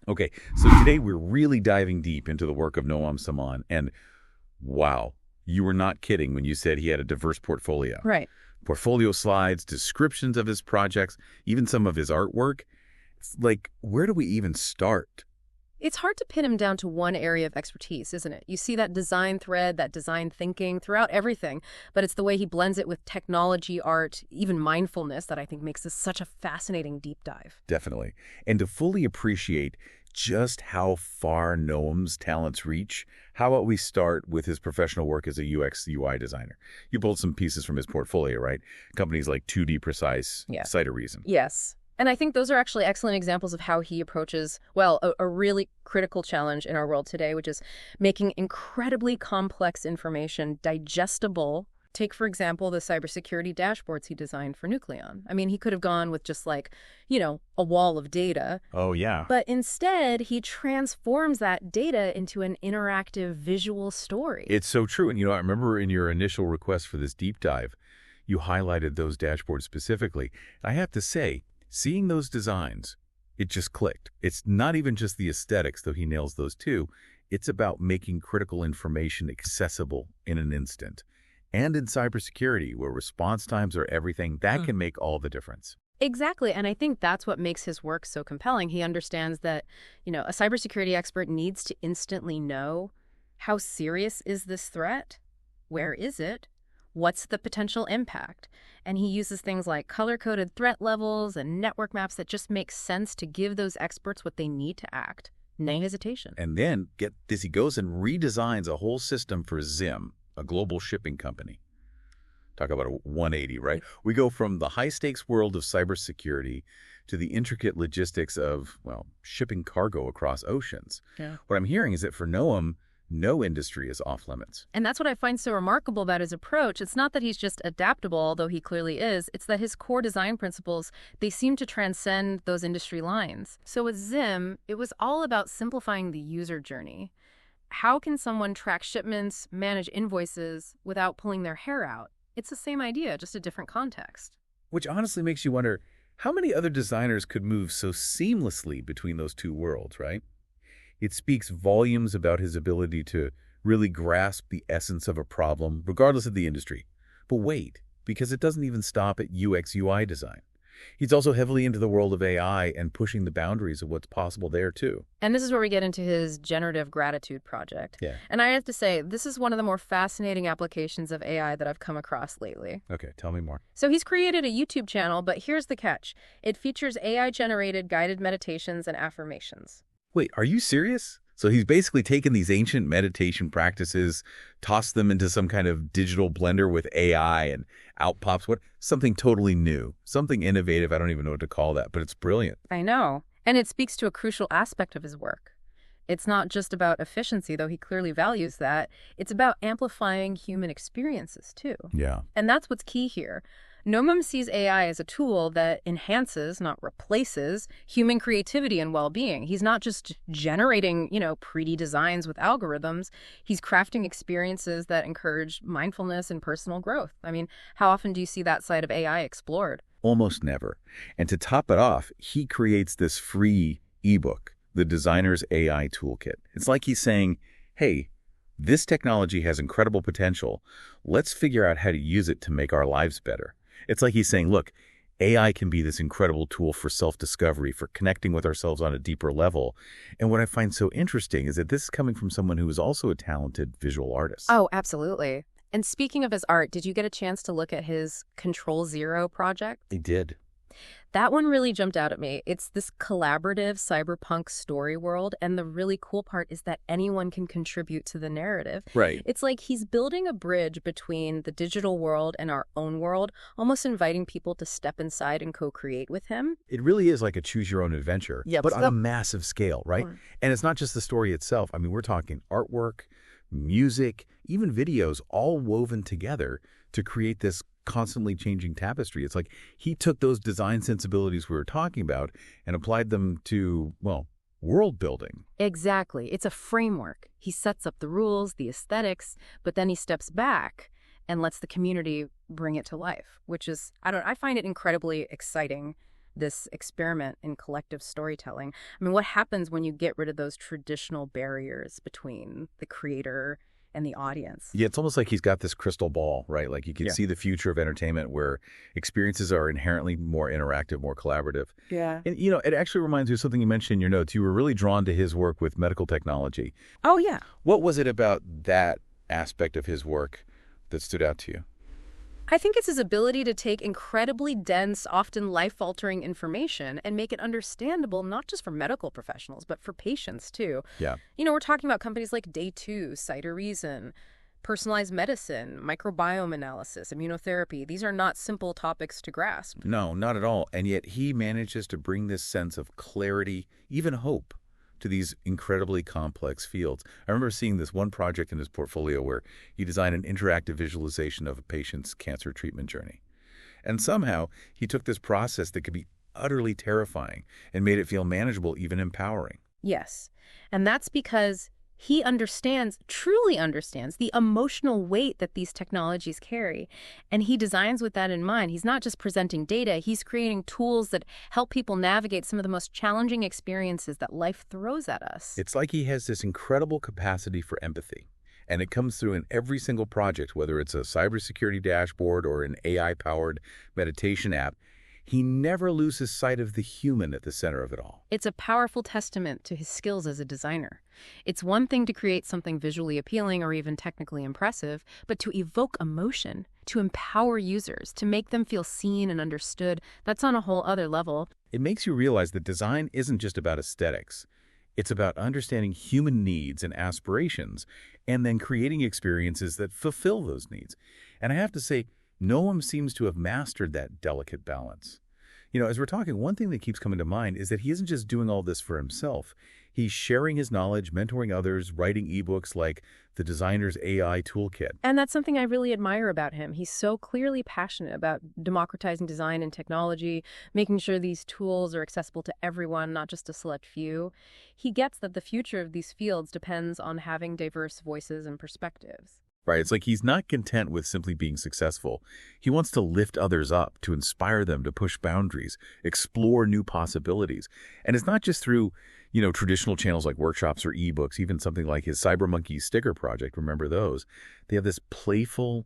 Okay, so today we're really diving deep into the work of Noam Sa-Man, and wow, you were not kidding when you said he had a diverse portfolio. Right. Portfolio slides, descriptions of his projects, even some of his artwork. It's like, where do we even start? It's hard to pin him down to one area of expertise, isn't it? You see that design thread, that design thinking throughout everything, but it's the way he blends it with technology, art, even mindfulness that I think makes this such a fascinating deep dive. Definitely. And to fully appreciate just how far Noam's talents reach, how about we start with his professional work as a UX UI designer? You pulled some pieces from his portfolio, right? Companies like 2D Precise, Yeah. Cite a Reason. Yes. And I think those are actually excellent examples of how he approaches, well, a really critical challenge in our world today, which is making incredibly complex information digestible. Take, for example, the cybersecurity dashboards he designed for Nucleon. I mean, he could have gone with just like, a wall of data, Oh, yeah. but instead he transforms that data into an interactive visual story. It's so true. And, I remember in your initial request for this deep dive, you highlighted those dashboards specifically. I have to say, seeing those designs, it just clicked. It's not even just the aesthetics, though he nails those too. It's about making critical information accessible in an instant. And in cybersecurity, where response times are everything, that can make all the difference. Exactly. And I think that's what makes his work so compelling. He understands that, a cybersecurity expert needs to instantly know how serious is this threat? Where is it? What's the potential impact? And he uses things like color-coded threat levels and network maps that just make sense to give those experts what they need to act. No hesitation. And then, get this, he goes and redesigns a whole system for Zim, a global shipping company. Talk about a 180, right? We go from the high-stakes world of cybersecurity to the intricate logistics of, shipping cargo across oceans. Yeah. What I'm hearing is that for Noam, no industry is off limits. And that's what I find so remarkable about his approach. It's not that he's just adaptable, although he clearly is. It's that his core design principles, they seem to transcend those industry lines. So with Zim, it was all about simplifying the user journey. How can someone track shipments, manage invoices without pulling their hair out? It's the same idea, just a different context. Which honestly makes you wonder, how many other designers could move so seamlessly between those two worlds, right? It speaks volumes about his ability to really grasp the essence of a problem, regardless of the industry. But wait, because it doesn't even stop at UX UI design. He's also heavily into the world of AI and pushing the boundaries of what's possible there, too. And this is where we get into his generative gratitude project. Yeah. And I have to say, this is one of the more fascinating applications of AI that I've come across lately. Okay, tell me more. So he's created a YouTube channel, but here's the catch. It features AI-generated guided meditations and affirmations. Wait, are you serious? So he's basically taken these ancient meditation practices, tossed them into some kind of digital blender with AI, and out pops something totally new, something innovative. I don't even know what to call that, but it's brilliant. I know. And it speaks to a crucial aspect of his work. It's not just about efficiency, though he clearly values that. It's about amplifying human experiences, too. Yeah. And that's what's key here. Noam sees AI as a tool that enhances, not replaces, human creativity and well-being. He's not just generating, pretty designs with algorithms. He's crafting experiences that encourage mindfulness and personal growth. I mean, how often do you see that side of AI explored? Almost never. And to top it off, he creates this free ebook, the Designer's AI Toolkit. It's like he's saying, hey, this technology has incredible potential. Let's figure out how to use it to make our lives better. It's like he's saying, look, AI can be this incredible tool for self-discovery, for connecting with ourselves on a deeper level. And what I find so interesting is that this is coming from someone who is also a talented visual artist. Oh, absolutely. And speaking of his art, did you get a chance to look at his Control Zero project? I did. That one really jumped out at me. It's this collaborative cyberpunk story world, and the really cool part is that anyone can contribute to the narrative. Right. It's like he's building a bridge between the digital world and our own world, almost inviting people to step inside and co-create with him. It really is like a choose-your-own-adventure, Yep. but on a massive scale, right? Mm. And it's not just the story itself. I mean, we're talking artwork, music, even videos, all woven together to create this constantly changing tapestry. It's like he took those design sensibilities we were talking about and applied them to, world building. Exactly. It's a framework. He sets up the rules, the aesthetics, but then he steps back and lets the community bring it to life, which is, I find it incredibly exciting this experiment in collective storytelling. I mean, what happens when you get rid of those traditional barriers between the creator and the audience? Yeah, it's almost like he's got this crystal ball, right? Like you can see the future of entertainment where experiences are inherently more interactive, more collaborative. Yeah. And, it actually reminds me of something you mentioned in your notes. You were really drawn to his work with medical technology. Oh, yeah. What was it about that aspect of his work that stood out to you? I think it's his ability to take incredibly dense, often life-altering information and make it understandable not just for medical professionals, but for patients, too. Yeah. We're talking about companies like Day 2, Sight or Reason, personalized medicine, microbiome analysis, immunotherapy. These are not simple topics to grasp. No, not at all. And yet he manages to bring this sense of clarity, even hope, to these incredibly complex fields. I remember seeing this one project in his portfolio where he designed an interactive visualization of a patient's cancer treatment journey. And somehow he took this process that could be utterly terrifying and made it feel manageable, even empowering. Yes. And that's because he truly understands the emotional weight that these technologies carry. And he designs with that in mind. He's not just presenting data, he's creating tools that help people navigate some of the most challenging experiences that life throws at us. It's like he has this incredible capacity for empathy. And it comes through in every single project, whether it's a cybersecurity dashboard or an AI-powered meditation app. He never loses sight of the human at the center of it all. It's a powerful testament to his skills as a designer. It's one thing to create something visually appealing or even technically impressive, but to evoke emotion, to empower users, to make them feel seen and understood, that's on a whole other level. It makes you realize that design isn't just about aesthetics. It's about understanding human needs and aspirations, and then creating experiences that fulfill those needs. And I have to say, Noam seems to have mastered that delicate balance. As we're talking, one thing that keeps coming to mind is that he isn't just doing all this for himself. He's sharing his knowledge, mentoring others, writing ebooks like the Designer's AI Toolkit. And that's something I really admire about him. He's so clearly passionate about democratizing design and technology, making sure these tools are accessible to everyone, not just a select few. He gets that the future of these fields depends on having diverse voices and perspectives. Right. It's like he's not content with simply being successful. He wants to lift others up, to inspire them to push boundaries, explore new possibilities. And it's not just through, traditional channels like workshops or ebooks, even something like his CyberMonkey sticker project. Remember those? They have this playful,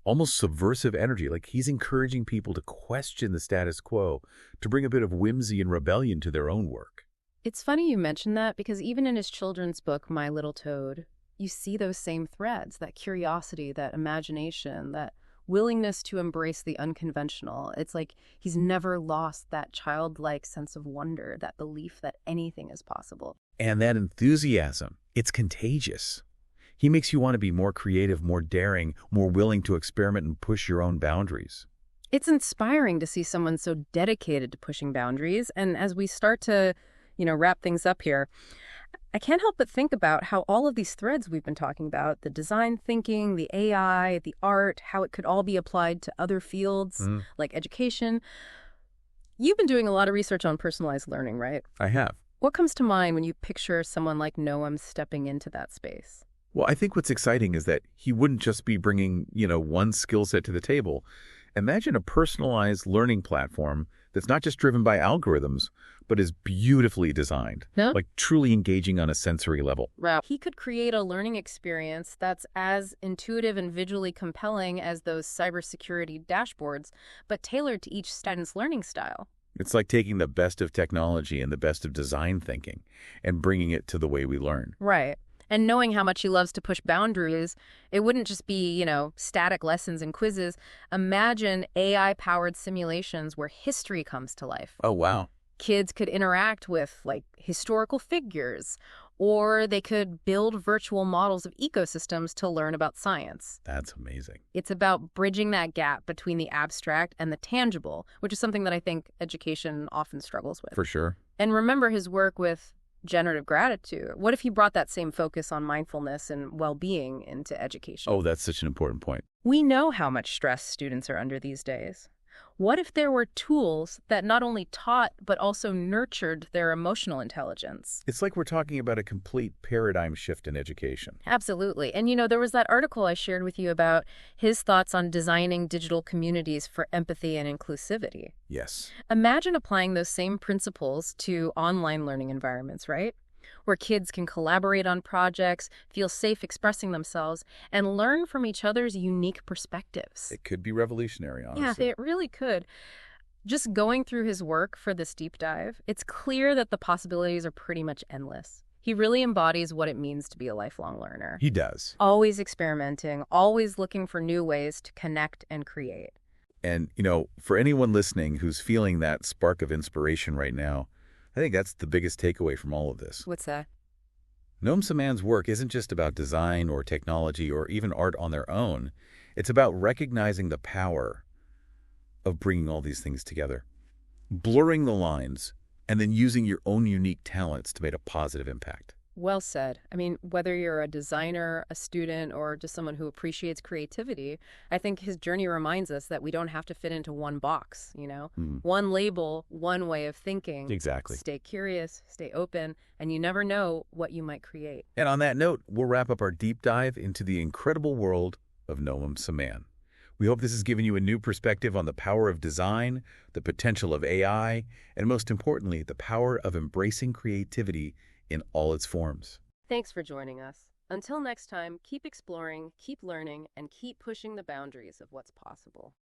almost subversive energy. Like he's encouraging people to question the status quo, to bring a bit of whimsy and rebellion to their own work. It's funny you mention that because even in his children's book, My Little Toad, you see those same threads, that curiosity, that imagination, that willingness to embrace the unconventional. It's like he's never lost that childlike sense of wonder, that belief that anything is possible. And that enthusiasm, it's contagious. He makes you want to be more creative, more daring, more willing to experiment and push your own boundaries. It's inspiring to see someone so dedicated to pushing boundaries. And as we start to, wrap things up here, I can't help but think about how all of these threads we've been talking about, the design thinking, the AI, the art, how it could all be applied to other fields like education. You've been doing a lot of research on personalized learning, right? I have. What comes to mind when you picture someone like Noam stepping into that space? Well, I think what's exciting is that he wouldn't just be bringing, one skill set to the table. Imagine a personalized learning platform that's not just driven by algorithms, but is beautifully designed, like truly engaging on a sensory level. Right. He could create a learning experience that's as intuitive and visually compelling as those cybersecurity dashboards, but tailored to each student's learning style. It's like taking the best of technology and the best of design thinking and bringing it to the way we learn. Right. And knowing how much he loves to push boundaries, it wouldn't just be, static lessons and quizzes. Imagine AI-powered simulations where history comes to life. Oh, wow. Kids could interact with, historical figures, or they could build virtual models of ecosystems to learn about science. That's amazing. It's about bridging that gap between the abstract and the tangible, which is something that I think education often struggles with. For sure. And remember his work with generative gratitude. What if he brought that same focus on mindfulness and well-being into education? Oh, that's such an important point. We know how much stress students are under these days. What if there were tools that not only taught but also nurtured their emotional intelligence? It's like we're talking about a complete paradigm shift in education. Absolutely. And there was that article I shared with you about his thoughts on designing digital communities for empathy and inclusivity. Yes. Imagine applying those same principles to online learning environments, right? Where kids can collaborate on projects, feel safe expressing themselves, and learn from each other's unique perspectives. It could be revolutionary, Yeah, honestly. it really could. Just going through his work for this deep dive, it's clear that the possibilities are pretty much endless. He really embodies what it means to be a lifelong learner. He does. Always experimenting, always looking for new ways to connect and create. And, for anyone listening who's feeling that spark of inspiration right now, I think that's the biggest takeaway from all of this. What's that? Noam Sa-Man's work isn't just about design or technology or even art on their own. It's about recognizing the power of bringing all these things together, blurring the lines, and then using your own unique talents to make a positive impact. Well said. I mean, whether you're a designer, a student, or just someone who appreciates creativity, I think his journey reminds us that we don't have to fit into one box, One label, one way of thinking. Exactly. Stay curious, stay open, and you never know what you might create. And on that note, we'll wrap up our deep dive into the incredible world of Noam Sa-Man. We hope this has given you a new perspective on the power of design, the potential of AI, and most importantly, the power of embracing creativity in all its forms. Thanks for joining us. Until next time, keep exploring, keep learning, and keep pushing the boundaries of what's possible.